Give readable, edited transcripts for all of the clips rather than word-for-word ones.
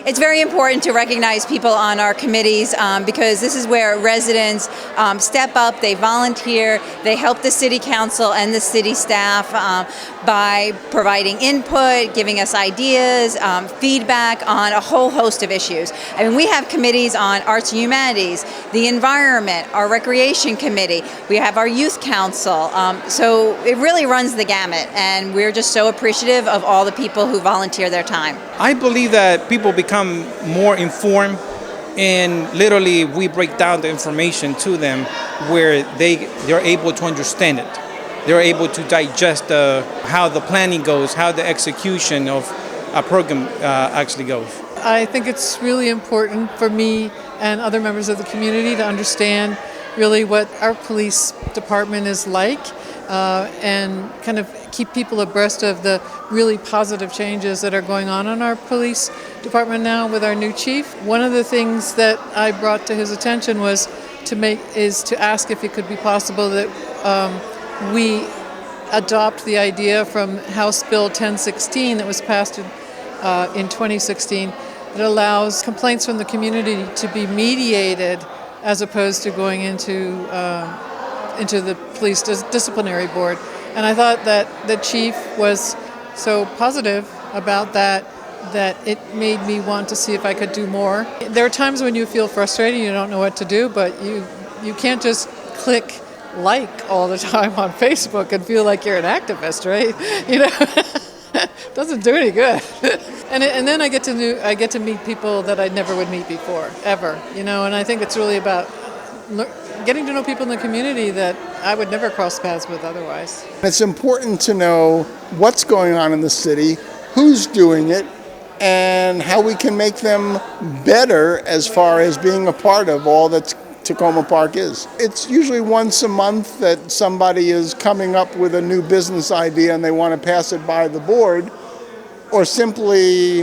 It's very important to recognize people on our committees because this is where residents step up, they volunteer, they help the city council and the city staff by providing input, giving us ideas, feedback on a whole host of issues. I mean, we have committees on arts and humanities, the environment, our recreation committee, we have our youth council. So it really runs the gamut, and we're just so appreciative of all the people who volunteer their time. I believe that people become more informed, and literally we break down the information to them where they're able to understand it. They're able to digest how the planning goes, how the execution of a program actually goes. I think it's really important for me and other members of the community to understand really what our police department is like and kind of keep people abreast of the really positive changes that are going on in our police department now with our new chief. One of the things that I brought to his attention was to ask if it could be possible that we adopt the idea from House Bill 1016 that was passed in 2016 that allows complaints from the community to be mediated as opposed to going into the police disciplinary board. And I thought that the chief was so positive about that it made me want to see if I could do more. There are times when you feel frustrated, you don't know what to do, but you can't just click like all the time on Facebook and feel like you're an activist, right? You know, doesn't do any good. And then I get to meet people that I never would meet before, ever. You know, and I think it's really about getting to know people in the community that I would never cross paths with otherwise. It's important to know what's going on in the city, who's doing it, and how we can make them better as far as being a part of all that Takoma Park is. It's usually once a month that somebody is coming up with a new business idea and they want to pass it by the board, or simply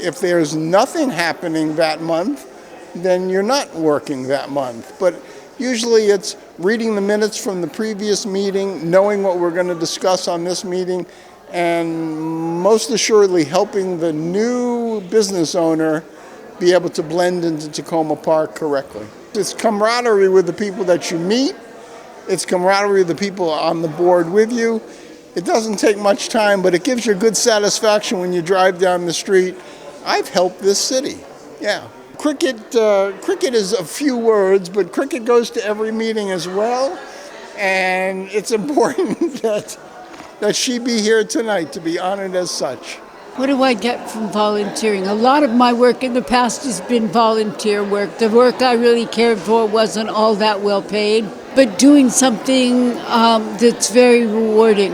if there's nothing happening that month, then you're not working that month. But usually it's reading the minutes from the previous meeting, knowing what we're going to discuss on this meeting, and most assuredly helping the new business owner be able to blend into Takoma Park correctly. It's camaraderie with the people that you meet. It's camaraderie with the people on the board with you. It doesn't take much time, but it gives you good satisfaction when you drive down the street. I've helped this city. Yeah. Cricket is a few words, but Cricket goes to every meeting as well. And it's important that she be here tonight to be honored as such. What do I get from volunteering? A lot of my work in the past has been volunteer work. The work I really cared for wasn't all that well paid, but doing something that's very rewarding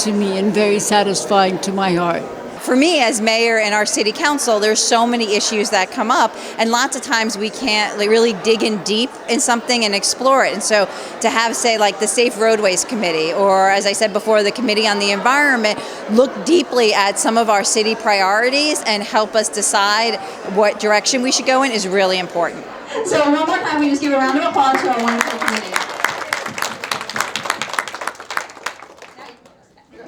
to me and very satisfying to my heart. For me, as mayor and our city council, there's so many issues that come up, and lots of times we can't really dig in deep in something and explore it. And so to have, say, like the Safe Roadways Committee, or as I said before, the Committee on the Environment, look deeply at some of our city priorities and help us decide what direction we should go in is really important. So one more time, we just give a round of applause to our wonderful committee.